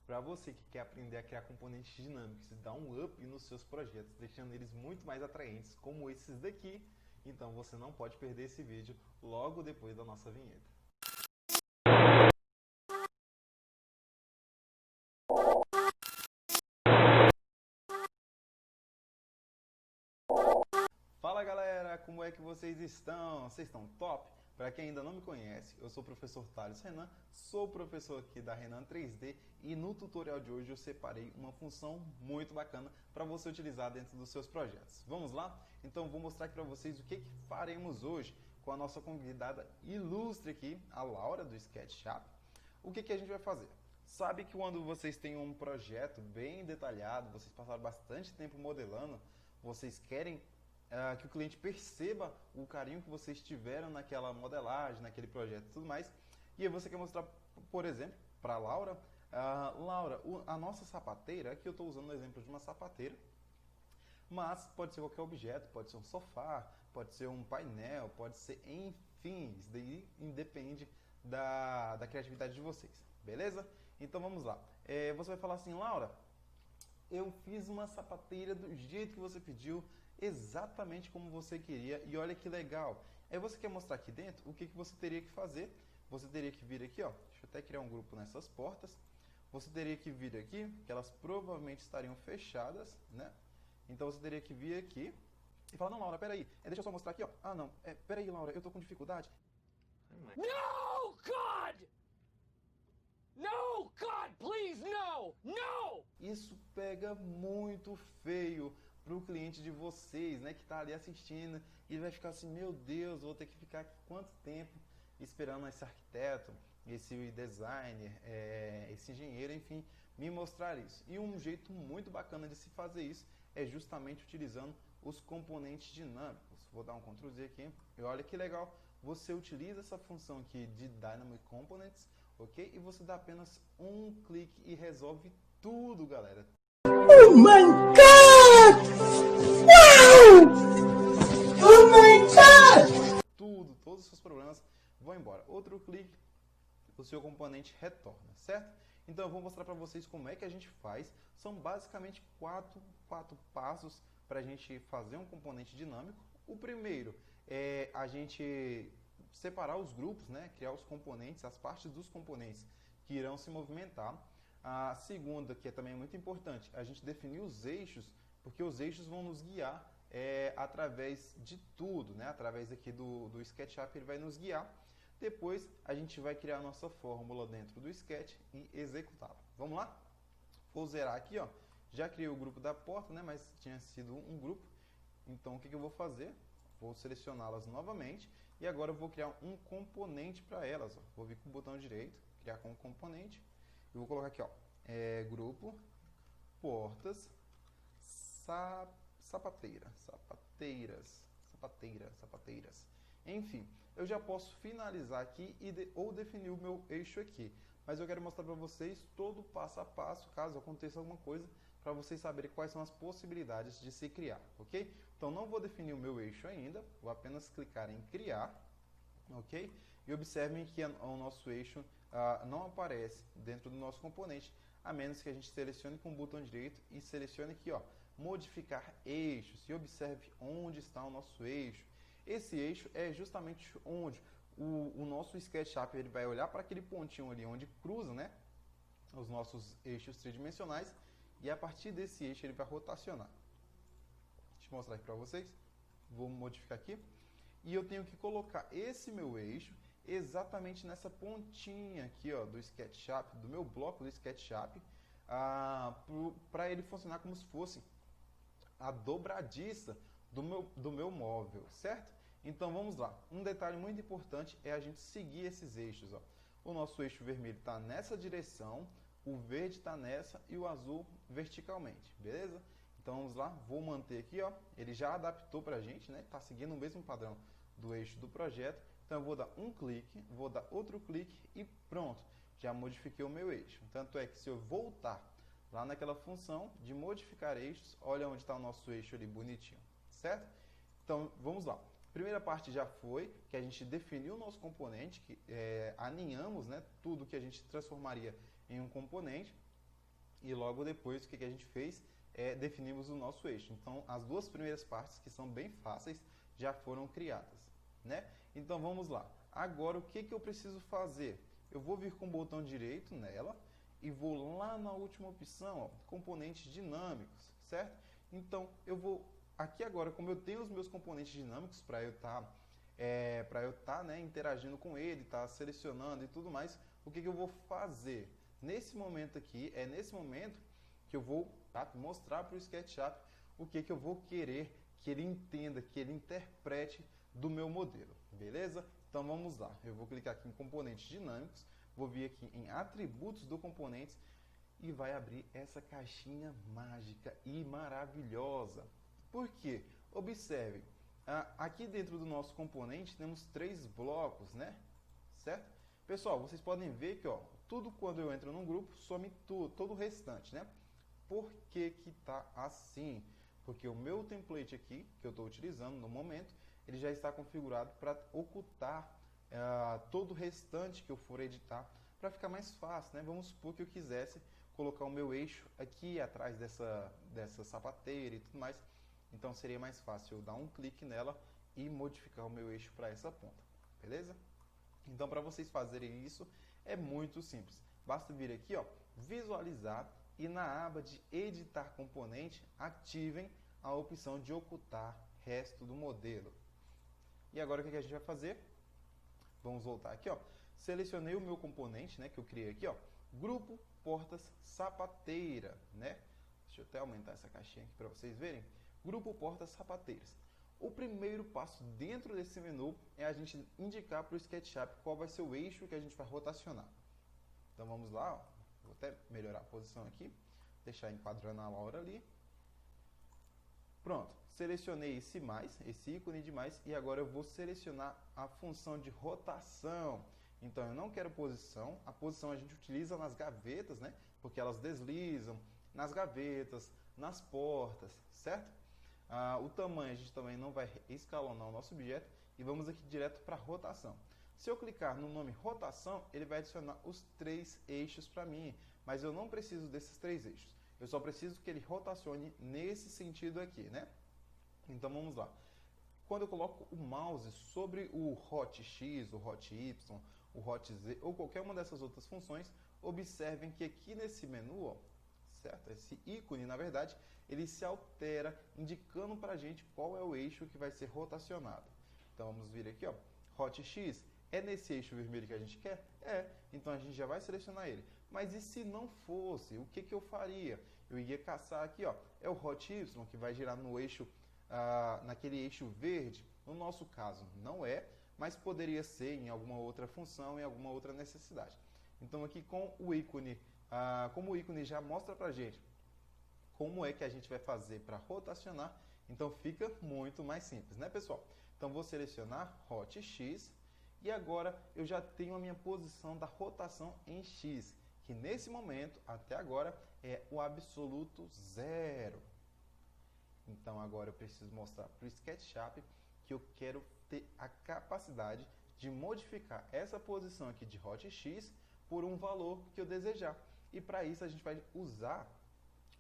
para você que quer aprender a criar componentes dinâmicos e dar um up nos seus projetos, deixando eles muito mais atraentes, como esses daqui, então você não pode perder esse vídeo logo depois da nossa vinheta. Fala galera, como é que vocês estão? Vocês estão top? Para quem ainda não me conhece, eu sou o professor Thales Renan, sou professor aqui da Renan 3D e no tutorial de hoje eu separei uma função muito bacana para você utilizar dentro dos seus projetos. Vamos lá? Então vou mostrar aqui para vocês o que faremos hoje com a nossa convidada ilustre aqui, a Laura do SketchUp. O que a gente vai fazer? Sabe que quando vocês têm um projeto bem detalhado, vocês passaram bastante tempo modelando, vocês querem que o cliente perceba o carinho que vocês tiveram naquela modelagem, naquele projeto e tudo mais. E aí você quer mostrar, por exemplo, para a Laura, Laura, a nossa sapateira, aqui eu estou usando o exemplo de uma sapateira, mas pode ser qualquer objeto, pode ser um sofá, pode ser um painel, pode ser, enfim, isso daí independe da criatividade de vocês, beleza? Então vamos lá. Você vai falar assim, Laura, eu fiz uma sapateira do jeito que você pediu, exatamente como você queria, e olha que legal. Aí você quer mostrar aqui dentro o que você teria que fazer. Você teria que vir aqui, ó, deixa eu até criar um grupo nessas portas. Você teria que vir aqui, que elas provavelmente estariam fechadas, né? Então você teria que vir aqui e falar, não, Laura, peraí, deixa eu só mostrar aqui, ó. Ah, não, peraí, Laura, eu tô com dificuldade. No, God! No, God, please, no! No! Isso pega muito feio para o cliente de vocês, né, que está ali assistindo, e ele vai ficar assim, meu Deus, vou ter que ficar aqui quanto tempo esperando esse arquiteto, esse designer, esse engenheiro, enfim, me mostrar isso. E um jeito muito bacana de se fazer isso é justamente utilizando os componentes dinâmicos. Vou dar um Ctrl Z aqui, e olha que legal, você utiliza essa função aqui de Dynamic Components, ok? E você dá apenas um clique e resolve tudo, galera. Oh my God! Wow! Oh my God! Todos os seus problemas vão embora. Outro clique, o seu componente retorna, certo? Então eu vou mostrar para vocês como é que a gente faz. São basicamente quatro passos para a gente fazer um componente dinâmico. O primeiro é a gente separar os grupos, né? Criar os componentes, as partes dos componentes que irão se movimentar. A segunda, que é também muito importante, a gente definir os eixos, porque os eixos vão nos guiar através de tudo, né? Através aqui do SketchUp ele vai nos guiar. Depois a gente vai criar a nossa fórmula dentro do Sketch e executá-la. Vamos lá? Vou zerar aqui, ó. Já criei o grupo da porta, né? Mas tinha sido um grupo. Então o que eu vou fazer? Vou selecioná-las novamente e agora eu vou criar um componente para elas. Ó. Vou vir com o botão direito, criar com componente. E vou colocar aqui, ó, grupo, portas, sapateiras. Enfim, eu já posso finalizar aqui ou definir o meu eixo aqui. Mas eu quero mostrar para vocês todo o passo a passo, caso aconteça alguma coisa, para vocês saberem quais são as possibilidades de se criar, ok? Então não vou definir o meu eixo ainda, vou apenas clicar em criar, ok? E observem que o nosso eixo não aparece dentro do nosso componente, a menos que a gente selecione com o botão direito e selecione aqui, ó, modificar eixos, e observe onde está o nosso eixo. Esse eixo é justamente onde o nosso SketchUp ele vai olhar para aquele pontinho ali onde cruza, né, os nossos eixos tridimensionais, e a partir desse eixo ele vai rotacionar. Deixa eu mostrar aqui para vocês. Vou modificar aqui. E eu tenho que colocar esse meu eixo exatamente nessa pontinha aqui, ó, do SketchUp, do meu bloco do SketchUp, para ele funcionar como se fosse a dobradiça do meu móvel, certo? Então vamos lá. Um detalhe muito importante é a gente seguir esses eixos. Ó. O nosso eixo vermelho está nessa direção, o verde está nessa e o azul verticalmente, beleza? Então vamos lá, vou manter aqui, ó. Ele já adaptou para a gente, né? Está seguindo o mesmo padrão do eixo do projeto. Então eu vou dar um clique, vou dar outro clique e pronto, já modifiquei o meu eixo. Tanto é que se eu voltar lá naquela função de modificar eixos, olha onde está o nosso eixo ali bonitinho, certo? Então vamos lá. Primeira parte já foi que a gente definiu o nosso componente, que alinhamos, né, tudo que a gente transformaria em um componente. E logo depois, o que a gente fez? Definimos o nosso eixo. Então, as duas primeiras partes, que são bem fáceis, já foram criadas, né? Então, vamos lá. Agora, o que eu preciso fazer? Eu vou vir com o botão direito nela e vou lá na última opção, ó, componentes dinâmicos, certo? Então, eu vou aqui agora, como eu tenho os meus componentes dinâmicos para eu estar né, interagindo com ele, selecionando e tudo mais, o que eu vou fazer? Nesse momento aqui, nesse momento que eu vou mostrar para o SketchUp o que eu vou querer que ele entenda, que ele interprete do meu modelo, beleza? Então vamos lá, eu vou clicar aqui em componentes dinâmicos, vou vir aqui em atributos do componente e vai abrir essa caixinha mágica e maravilhosa. Por quê? Observe, aqui dentro do nosso componente temos 3 blocos, né? Certo? Pessoal, vocês podem ver que tudo quando eu entro num grupo some todo o restante, né? Por que que tá assim? Porque o meu template aqui, que eu estou utilizando no momento, ele já está configurado para ocultar todo o restante que eu for editar, para ficar mais fácil, né? Vamos supor que eu quisesse colocar o meu eixo aqui atrás dessa sapateira e tudo mais. Então seria mais fácil eu dar um clique nela e modificar o meu eixo para essa ponta, beleza? Então para vocês fazerem isso é muito simples. Basta vir aqui, visualizar e na aba de editar componente ativem a opção de ocultar resto do modelo. E agora o que a gente vai fazer? Vamos voltar aqui, selecionei o meu componente, né, que eu criei aqui, grupo portas sapateira, né? Deixa eu até aumentar essa caixinha aqui para vocês verem. Grupo portas sapateiras. O primeiro passo dentro desse menu é a gente indicar para o SketchUp qual vai ser o eixo que a gente vai rotacionar. Então vamos lá, vou até melhorar a posição aqui, deixar enquadrando a Laura ali. Pronto, selecionei esse ícone de mais, e agora eu vou selecionar a função de rotação. Então eu não quero posição, a posição a gente utiliza nas gavetas, né? Porque elas deslizam nas gavetas, nas portas, certo? O tamanho a gente também não vai escalonar o nosso objeto e vamos aqui direto para rotação. Se eu clicar no nome rotação, ele vai adicionar os 3 eixos para mim, mas eu não preciso desses 3 eixos. Eu só preciso que ele rotacione nesse sentido aqui, né? Então vamos lá. Quando eu coloco o mouse sobre o Hot X, o Hot Y, o Hot Z ou qualquer uma dessas outras funções, observem que aqui nesse menu, certo? Esse ícone, na verdade, ele se altera indicando para a gente qual é o eixo que vai ser rotacionado. Então vamos vir aqui, Hot X, é nesse eixo vermelho que a gente quer? Então a gente já vai selecionar ele. Mas e se não fosse? O que eu faria? Eu iria caçar aqui, é o Hot Y que vai girar no eixo, naquele eixo verde. No nosso caso não mas poderia ser em alguma outra função, em alguma outra necessidade. Então aqui com o ícone, como o ícone já mostra pra gente como é que a gente vai fazer para rotacionar, então fica muito mais simples, né, pessoal? Então vou selecionar Hot X e agora eu já tenho a minha posição da rotação em X, que nesse momento, até agora, é o absoluto 0. Então agora eu preciso mostrar para o SketchUp que eu quero ter a capacidade de modificar essa posição aqui de Hot X por um valor que eu desejar. E para isso a gente vai usar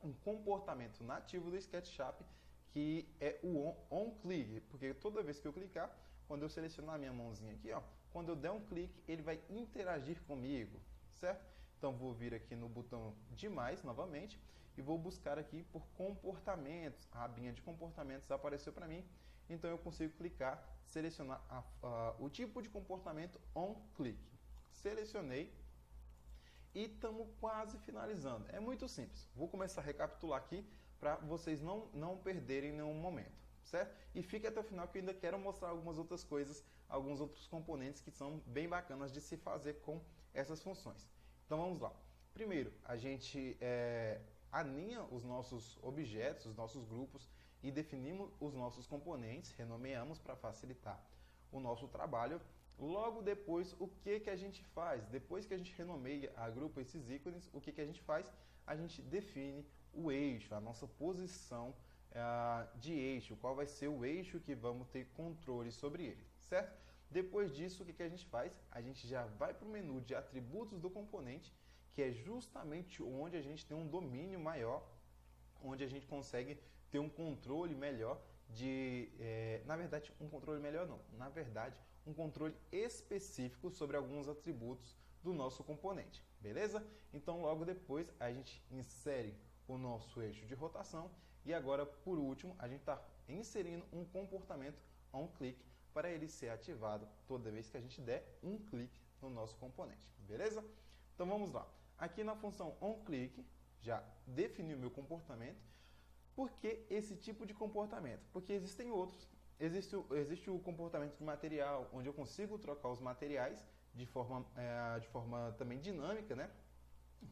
um comportamento nativo do SketchUp, que é o onClick, porque toda vez que eu clicar, quando eu selecionar a minha mãozinha aqui, quando eu der um clique, ele vai interagir comigo, certo? Então vou vir aqui no botão de mais novamente e vou buscar aqui por comportamentos. A abinha de comportamentos apareceu para mim, então eu consigo clicar, selecionar o tipo de comportamento onClick. Selecionei e estamos quase finalizando. É muito simples. Vou começar a recapitular aqui para vocês não perderem nenhum momento, certo? E fique até o final que eu ainda quero mostrar algumas outras coisas, alguns outros componentes que são bem bacanas de se fazer com essas funções. Então vamos lá. Primeiro, a gente alinha os nossos objetos, os nossos grupos e definimos os nossos componentes, renomeamos para facilitar o nosso trabalho. Logo depois, o que a gente faz? Depois que a gente renomeia, agrupa esses ícones, o que a gente faz? A gente define o eixo, a nossa posição de eixo, qual vai ser o eixo que vamos ter controle sobre ele, certo? Depois disso, o que a gente faz? A gente já vai para o menu de atributos do componente que é justamente onde a gente tem um domínio maior, onde a gente consegue ter um controle melhor na verdade, um controle melhor não, na verdade, um controle específico sobre alguns atributos do nosso componente, beleza? Então, logo depois, a gente insere o nosso eixo de rotação e agora, por último, a gente está inserindo um comportamento onClick para ele ser ativado toda vez que a gente der um clique no nosso componente, beleza? Então, vamos lá. Aqui na função onClick, já defini o meu comportamento. Por que esse tipo de comportamento? Porque existem outros. Existe o comportamento de material, onde eu consigo trocar os materiais de forma também dinâmica, né?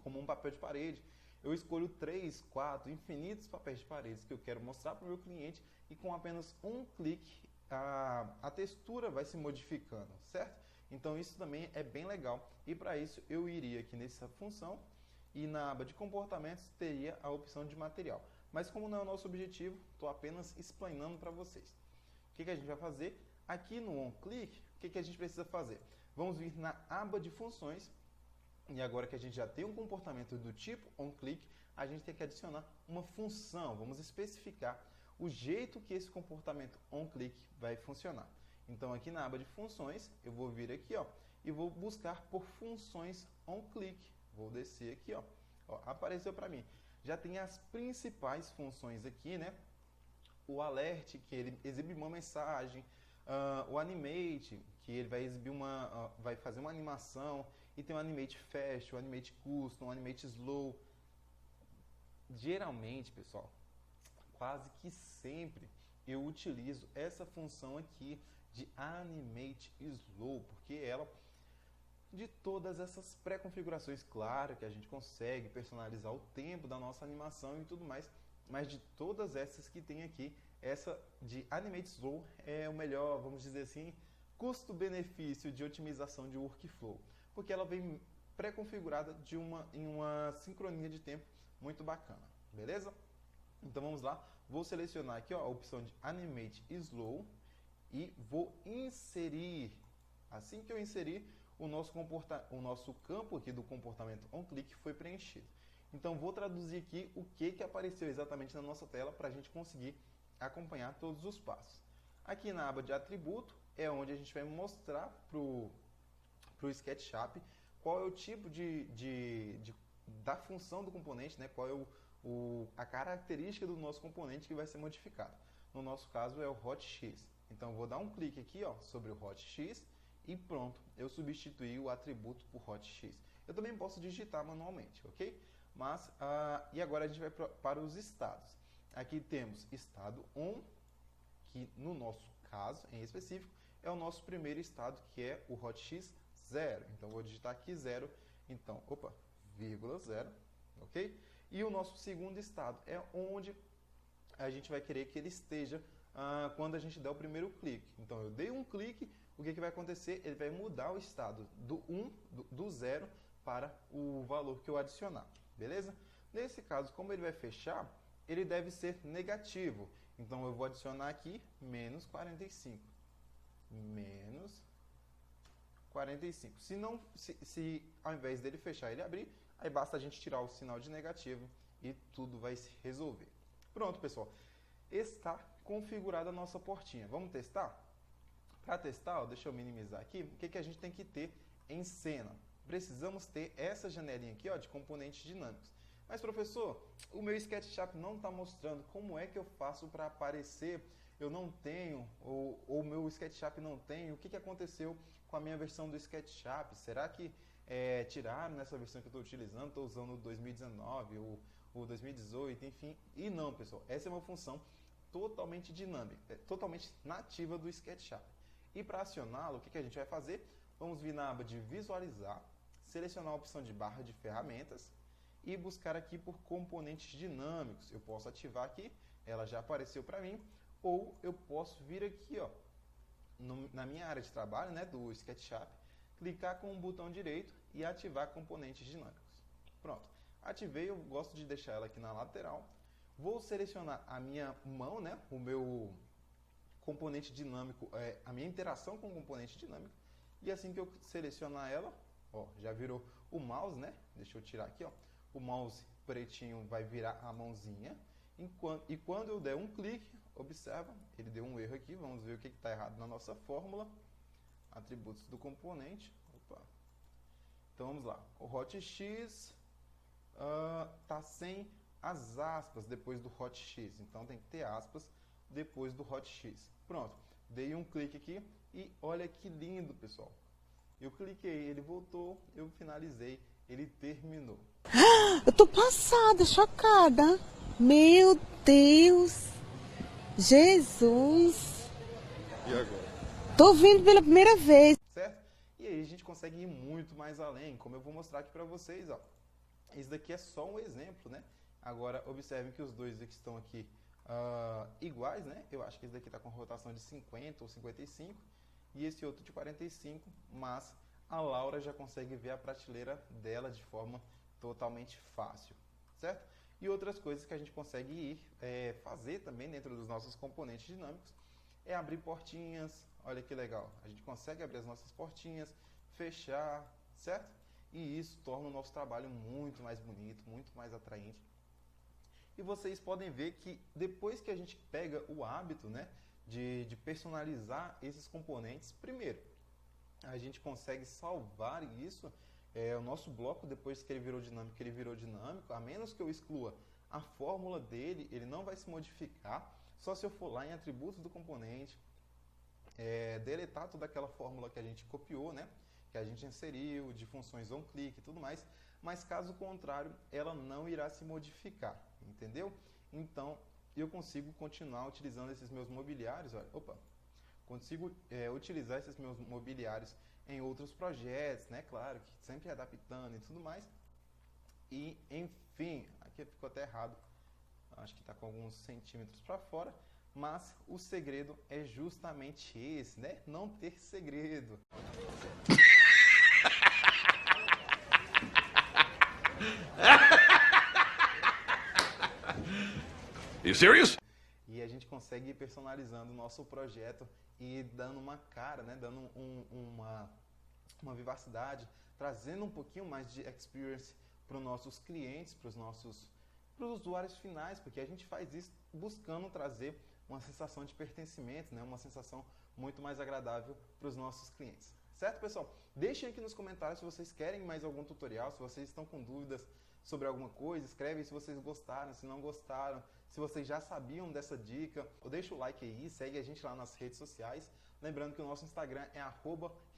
Como um papel de parede. Eu escolho 3, 4, infinitos papéis de parede que eu quero mostrar para o meu cliente e com apenas um clique a textura vai se modificando, certo? Então isso também é bem legal. E para isso eu iria aqui nessa função e na aba de comportamentos teria a opção de material. Mas como não é o nosso objetivo, estou apenas explanando para vocês. O que a gente vai fazer? Aqui no onClick, o que a gente precisa fazer? Vamos vir na aba de funções, e agora que a gente já tem um comportamento do tipo onClick, a gente tem que adicionar uma função. Vamos especificar o jeito que esse comportamento onClick vai funcionar. Então aqui na aba de funções, eu vou vir aqui e vou buscar por funções onClick. Vou descer aqui, apareceu para mim. Já tem as principais funções aqui, né? O alert, que ele exibe uma mensagem, o animate, que ele vai exibir vai fazer uma animação, e tem o animate fast, o animate custom, o animate slow. Geralmente, pessoal, quase que sempre eu utilizo essa função aqui de animate slow, porque ela, de todas essas pré-configurações, claro que a gente consegue personalizar o tempo da nossa animação e tudo mais, mas de todas essas que tem aqui, essa de Animate Slow é o melhor, vamos dizer assim, custo-benefício de otimização de workflow, porque ela vem pré-configurada em uma sincronia de tempo muito bacana, beleza? Então vamos lá, vou selecionar aqui a opção de Animate Slow e vou inserir. Assim que eu inserir, o nosso campo aqui do comportamento onClick foi preenchido. Então vou traduzir aqui o que apareceu exatamente na nossa tela para a gente conseguir acompanhar todos os passos. Aqui na aba de atributo é onde a gente vai mostrar para o SketchUp qual é o tipo da função do componente, né? Qual é a característica do nosso componente que vai ser modificado. No nosso caso é o hotx. Então vou dar um clique aqui sobre o hotx e pronto, eu substituí o atributo por hotx. Eu também posso digitar manualmente, ok? Mas, e agora a gente vai para os estados. Aqui temos estado on, que no nosso caso, em específico, é o nosso primeiro estado, que é o hotx 0. Então, vou digitar aqui 0, então, vírgula 0, ok? E o nosso segundo estado é onde a gente vai querer que ele esteja quando a gente der o primeiro clique. Então, eu dei um clique, o que vai acontecer? Ele vai mudar o estado do 0 para o valor que eu adicionar, beleza? Nesse caso, como ele vai fechar, ele deve ser negativo. Então, eu vou adicionar aqui menos 45. Menos 45. Se ao invés dele fechar, ele abrir, aí basta a gente tirar o sinal de negativo e tudo vai se resolver. Pronto, pessoal. Está configurada a nossa portinha. Vamos testar? Para testar, deixa eu minimizar aqui, o que a gente tem que ter em cena? Precisamos ter essa janelinha aqui de componentes dinâmicos. Mas, professor, o meu SketchUp não está mostrando como é que eu faço para aparecer, eu não tenho, ou o meu SketchUp não tem, o que aconteceu com a minha versão do SketchUp? Será que tiraram nessa versão que eu estou utilizando, estou usando o 2019 ou 2018, enfim? E não, pessoal, essa é uma função totalmente dinâmica, totalmente nativa do SketchUp. E para acioná-lo, o que a gente vai fazer? Vamos vir na aba de visualizar, selecionar a opção de barra de ferramentas e buscar aqui por componentes dinâmicos. Eu posso ativar aqui, ela já apareceu para mim, ou eu posso vir aqui na minha área de trabalho, né, do SketchUp, clicar com o botão direito e ativar componentes dinâmicos. Pronto, ativei, eu gosto de deixar ela aqui na lateral. Vou selecionar a minha mão, né, o meu componente dinâmico, a minha interação com o componente dinâmico, e assim que eu selecionar ela, já virou o mouse, né? Deixa eu tirar aqui, ó. O mouse pretinho vai virar a mãozinha. E quando eu der um clique, observa, ele deu um erro aqui. Vamos ver o que está errado na nossa fórmula. Atributos do componente. Opa. Então vamos lá. O hotx está sem as aspas depois do hotx. Então tem que ter aspas depois do hotx. Pronto. Dei um clique aqui e olha que lindo, pessoal. Eu cliquei, ele voltou, eu finalizei, ele terminou. Eu tô passada, chocada. Meu Deus. Jesus. E agora? Tô vindo pela primeira vez. Certo? E aí a gente consegue ir muito mais além, como eu vou mostrar aqui para vocês, ó. Esse daqui é só um exemplo, né? Agora, observem que os dois que estão aqui iguais, né? Eu acho que esse daqui está com rotação de 50 ou 55 e esse outro de 45, mas a Laura já consegue ver a prateleira dela de forma totalmente fácil, certo? E outras coisas que a gente consegue ir fazer também dentro dos nossos componentes dinâmicos é abrir portinhas. Olha que legal, a gente consegue abrir as nossas portinhas, fechar, certo? E isso torna o nosso trabalho muito mais bonito, muito mais atraente. E vocês podem ver que depois que a gente pega o hábito, né, de personalizar esses componentes, primeiro, a gente consegue salvar isso, o nosso bloco, depois que ele virou dinâmico, a menos que eu exclua a fórmula dele, ele não vai se modificar, só se eu for lá em atributos do componente, deletar toda aquela fórmula que a gente copiou, né, que a gente inseriu, de funções on-click e tudo mais, mas caso contrário, ela não irá se modificar, entendeu? Então, eu consigo continuar utilizando esses meus mobiliários, olha, consigo utilizar esses meus mobiliários em outros projetos, né, claro, que sempre adaptando e tudo mais. E, enfim, aqui ficou até errado, acho que está com alguns centímetros para fora, mas o segredo é justamente esse, né, não ter segredo. You serious? E a gente consegue ir personalizando o nosso projeto e dando uma cara, né, dando uma vivacidade, trazendo um pouquinho mais de experience para os nossos clientes, para os usuários finais, porque a gente faz isso buscando trazer uma sensação de pertencimento, né, uma sensação muito mais agradável para os nossos clientes. Certo, pessoal? Deixem aqui nos comentários se vocês querem mais algum tutorial, se vocês estão com dúvidas sobre alguma coisa, escreve se vocês gostaram, se não gostaram, se vocês já sabiam dessa dica, ou deixa o like aí, segue a gente lá nas redes sociais. Lembrando que o nosso Instagram é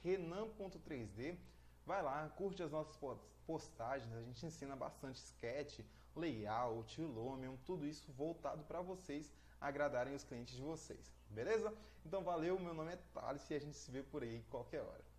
@renan.3d. Vai lá, curte as nossas postagens, a gente ensina bastante sketch, layout, Lumion, tudo isso voltado para vocês agradarem os clientes de vocês, beleza? Então valeu, meu nome é Thales e a gente se vê por aí qualquer hora.